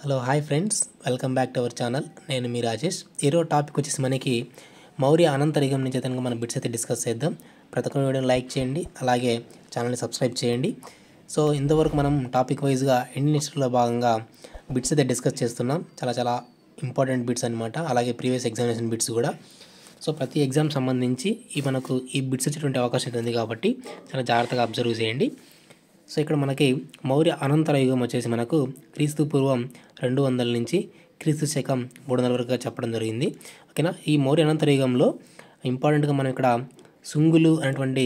Hello hi friends, welcome back to our channel. నేను మీ రాజేష్. ఈరోజు topic వచ్చేసి మనకి మౌర్య అనంతరిగం నుంచి అయితే మన బిట్స్ అయితే డిస్కస్ చేద్దాం. ప్రతి ఒక్క వీడియోని లైక్ చేయండి, అలాగే ఛానల్ని సబ్స్క్రైబ్ చేయండి. సో ఇంతవరకు మనం టాపిక్ వైజ్గా ఇండియన్ హిస్టరీలో భాగంగా బిట్స్ అయితే డిస్కస్ చేస్తున్నాం. చాలా ఇంపార్టెంట్ బిట్స్ అనమాట, అలాగే ప్రీవియస్ ఎగ్జామినేషన్ బిట్స్ కూడా. సో ప్రతి ఎగ్జామ్ సంబంధించి మనకు ఈ బిట్స్ వచ్చేటువంటి అవకాశం ఉంది కాబట్టి చాలా జాగ్రత్తగా అబ్జర్వ్ చేయండి. సో ఇక్కడ మనకి మౌర్య అనంతర యుగం వచ్చేసి మనకు క్రీస్తు పూర్వం 200 నుంచి క్రీస్తు శకం 300 వరకు చెప్పడం జరిగింది. ఓకేనా. ఈ మౌర్య అనంతర యుగంలో ఇంపార్టెంట్గా మనం ఇక్కడ శుంగులు అనేటువంటి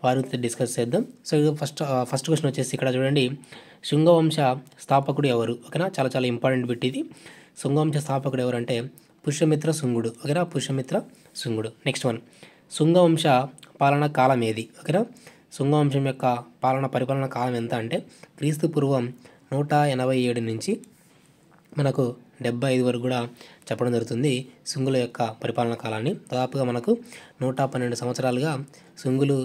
వారితో డిస్కస్ చేద్దాం. సో ఇది ఫస్ట్ క్వశ్చన్ వచ్చేసి ఇక్కడ చూడండి, శుంగవంశ స్థాపకుడు ఎవరు? ఓకేనా. చాలా ఇంపార్టెంట్ బిట్ ఇది. శుంగవంశ స్థాపకుడు ఎవరు అంటే పుష్యమిత్ర శుంగుడు. ఓకేనా, పుష్యమిత్ర శుంగుడు. నెక్స్ట్ వన్, శుంగవంశ పాలనా కాలం ఏది? ఓకేనా. శుంగవంశం యొక్క పరిపాలన కాలం ఎంత అంటే క్రీస్తు పూర్వం 187 నుంచి మనకు 75 వరకు కూడా చెప్పడం జరుగుతుంది శుంగుల యొక్క పరిపాలన కాలాన్ని. దాదాపుగా మనకు 112 సంవత్సరాలుగా శుంగులు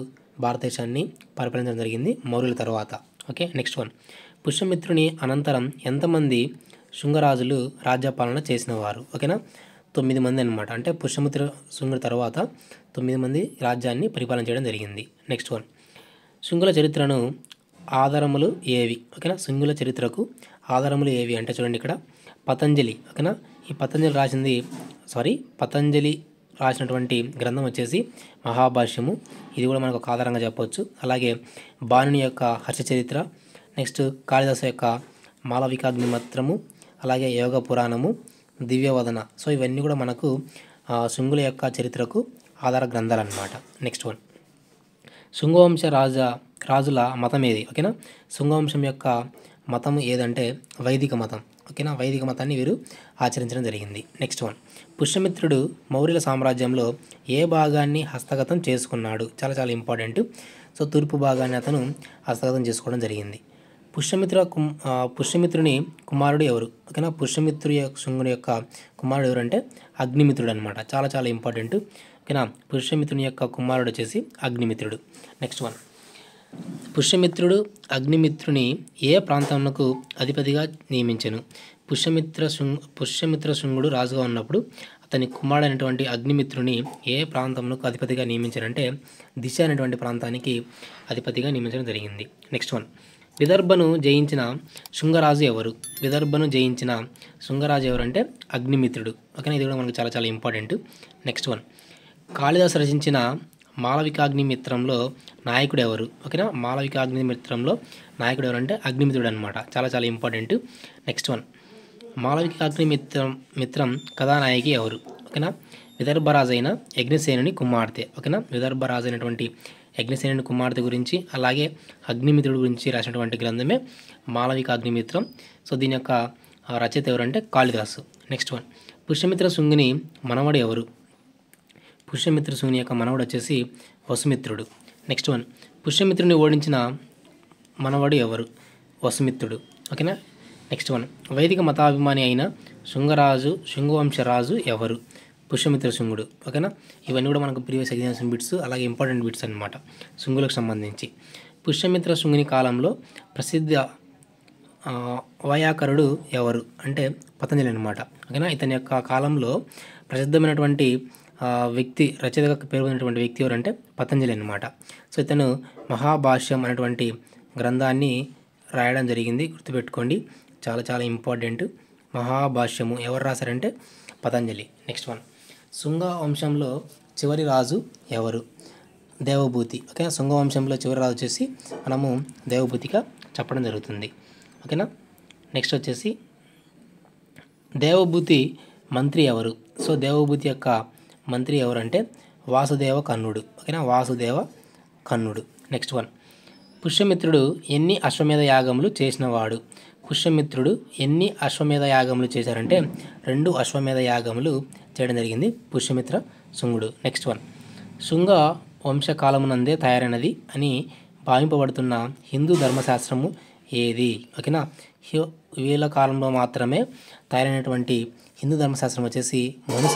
భారతదేశాన్ని పరిపాలించడం జరిగింది మౌర్యుల తర్వాత. ఓకే. నెక్స్ట్ వన్, పుష్యమిత్రుని అనంతరం ఎంతమంది శుంగరాజులు రాజ్యపాలన చేసినవారు? ఓకేనా, 9 మంది అనమాట. అంటే పుష్యమిత్ర శుంగుల తర్వాత 9 మంది రాజ్యాన్ని పరిపాలన చేయడం జరిగింది. నెక్స్ట్ వన్, శుంగుల చరిత్రను ఆధారములు ఏవి? ఓకేనా. శుంగుల చరిత్రకు ఆధారములు ఏవి అంటే చూడండి ఇక్కడ పతంజలి. ఓకేనా. ఈ పతంజలి రాసినటువంటి గ్రంథం వచ్చేసి మహాభాష్యము. ఇది కూడా మనకు ఒక ఆధారంగా చెప్పవచ్చు. అలాగే బాణుని యొక్క హర్ష చరిత్ర, నెక్స్ట్ కాళిదాస యొక్క మాలవికాగ్నిమిత్రము, అలాగే యోగ పురాణము, దివ్యవదన. సో ఇవన్నీ కూడా మనకు శుంగుల యొక్క చరిత్రకు ఆధార గ్రంథాలు అన్నమాట. నెక్స్ట్ వన్, శుంగవంశ రాజుల మతం ఏది? ఓకేనా. శుంగవంశం యొక్క మతం ఏదంటే వైదిక మతం. ఓకేనా, వైదిక మతాన్ని వీరు ఆచరించడం జరిగింది. నెక్స్ట్ వన్, పుష్యమిత్రుడు మౌర్యుల సామ్రాజ్యంలో ఏ భాగాన్ని హస్తగతం చేసుకున్నాడు? చాలా ఇంపార్టెంట్. సో తూర్పు భాగాన్ని అతను హస్తగతం చేసుకోవడం జరిగింది. పుష్యమిత్రుని కుమారుడు ఎవరు? ఓకేనా. శుంగుని యొక్క కుమారుడు ఎవరు అంటే అగ్నిమిత్రుడు అనమాట. చాలా ఇంపార్టెంట్. ఓకేనా. పుష్యమిత్రుని యొక్క కుమారుడు వచ్చేసి అగ్నిమిత్రుడు. నెక్స్ట్ వన్, పుష్యమిత్రుడు అగ్నిమిత్రుని ఏ ప్రాంతంకు అధిపతిగా నియమించెను? పుష్యమిత్ర శుంగుడు రాజుగా ఉన్నప్పుడు అతని కుమారుడు అయినటువంటి అగ్నిమిత్రుని ఏ ప్రాంతంకు అధిపతిగా నియమించారంటే దిశ అనేటువంటి ప్రాంతానికి అధిపతిగా నియమించడం జరిగింది. నెక్స్ట్ వన్, విదర్భను జయించిన శుంగరాజు ఎవరు? విదర్భను జయించిన శుంగరాజు ఎవరు అంటే అగ్నిమిత్రుడు. ఓకేనా, ఇది కూడా మనకు చాలా ఇంపార్టెంట్. నెక్స్ట్ వన్, కాళిదాసు రచించిన మాలవికాగ్నిమిత్రంలో నాయకుడు ఎవరు? ఓకేనా, మాలవికాగ్నిమిత్రంలో నాయకుడు ఎవరు అంటే అగ్నిమిత్రుడు అనమాట. చాలా ఇంపార్టెంట్. నెక్స్ట్ వన్, మాలవికాగ్నిమిత్రం కథానాయకి ఎవరు? ఓకేనా, విదర్భరాజు అయిన యజ్ఞసేనుని కుమార్తె. ఓకేనా, విదర్భరాజు అయినటువంటి యజ్ఞసేనుని కుమార్తె గురించి, అలాగే అగ్నిమిత్రుడు గురించి రాసినటువంటి గ్రంథమే మాలవికాగ్నిమిత్రం. సో దీని యొక్క రచయిత ఎవరంటే కాళిదాసు. నెక్స్ట్ వన్, పుష్యమిత్ర శుంగుని మనవడు ఎవరు? పుష్యమిత్ర శుంగుని యొక్క మనవడు వచ్చేసి వసుమిత్రుడు. నెక్స్ట్ వన్, పుష్యమిత్రుని ఓడించిన మనవడు ఎవరు? వసుమిత్రుడు. ఓకేనా. నెక్స్ట్ వన్, వైదిక మతాభిమాని అయిన శుంగవంశరాజు ఎవరు? పుష్యమిత్ర శుంగుడు. ఓకేనా. ఇవన్నీ కూడా మనకు ప్రీవియస్ ఎగ్జామినేషన్ బిట్స్, అలాగే ఇంపార్టెంట్ బిట్స్ అనమాట శుంగులకు సంబంధించి. పుష్యమిత్ర శుంగుని కాలంలో ప్రసిద్ధ వైయాకరుడు ఎవరు అంటే పతంజలి అనమాట. ఓకేనా. ఇతని యొక్క కాలంలో ప్రసిద్ధమైనటువంటి వ్యక్తి, రచయితగా పేర్కొన్నటువంటి వ్యక్తి ఎవరంటే పతంజలి అనమాట. సో ఇతను మహాభాష్యం అనేటువంటి గ్రంథాన్ని రాయడం జరిగింది, గుర్తుపెట్టుకోండి. చాలా ఇంపార్టెంట్. మహాభాష్యము ఎవరు రాశారంటే పతంజలి. నెక్స్ట్ వన్, శుంగ వంశంలో చివరి రాజు ఎవరు? దేవభూతి. ఓకే, శుంగ వంశంలో చివరి రాజు వచ్చేసి మనము దేవభూతిగా చెప్పడం జరుగుతుంది. ఓకేనా. నెక్స్ట్ వచ్చేసి దేవభూతి మంత్రి ఎవరు? సో దేవభూతి యొక్క మంత్రి ఎవరంటే వాసుదేవ కన్నుడు. ఓకేనా, వాసుదేవ కన్నుడు. నెక్స్ట్ వన్, పుష్యమిత్రుడు ఎన్ని అశ్వమేధ యాగములు చేసినవాడు? పుష్యమిత్రుడు ఎన్ని అశ్వమేధ యాగములు చేశారంటే 2 అశ్వమేధ యాగములు చేయడం జరిగింది పుష్యమిత్ర శుంగుడు. నెక్స్ట్ వన్, శుంగ వంశకాలమునందే తయారైనది అని భావింపబడుతున్న హిందూ ధర్మశాస్త్రము ఏది? ఓకేనా, వీళ్ళ కాలంలో మాత్రమే తయారైనటువంటి హిందూ ధర్మశాస్త్రం వచ్చేసి మను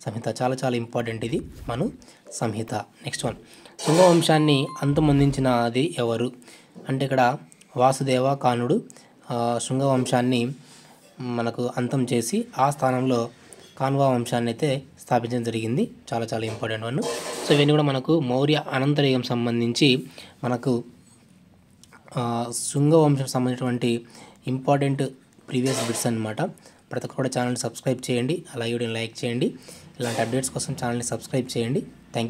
సంహిత. చాలా ఇంపార్టెంట్ ఇది, మను సంహిత. నెక్స్ట్ వన్, శుంగవంశాన్ని అంతమొందించినది ఎవరు అంటే ఇక్కడ వాసుదేవ కానుడు శుంగవంశాన్ని మనకు అంతం చేసి ఆ స్థానంలో కాన్వా వంశాన్ని అయితే స్థాపించడం జరిగింది. చాలా చాలా ఇంపార్టెంట్ వన్. సో ఇవన్నీ కూడా మనకు మౌర్య అనంతరయుగం సంబంధించి మనకు శుంగ వంశం సంబంధించినటువంటి ఇంపార్టెంట్ ప్రీవియస్ బిట్స్ అన్నమాట. ప్రతి ఒక్కరు కూడా ఛానల్ని సబ్స్క్రైబ్ చేయండి, అలాగే వీడియోని లైక్ చేయండి. ఇలాంటి అప్డేట్స్ కోసం ఛానల్ని సబ్స్క్రైబ్ చేయండి. Thank you.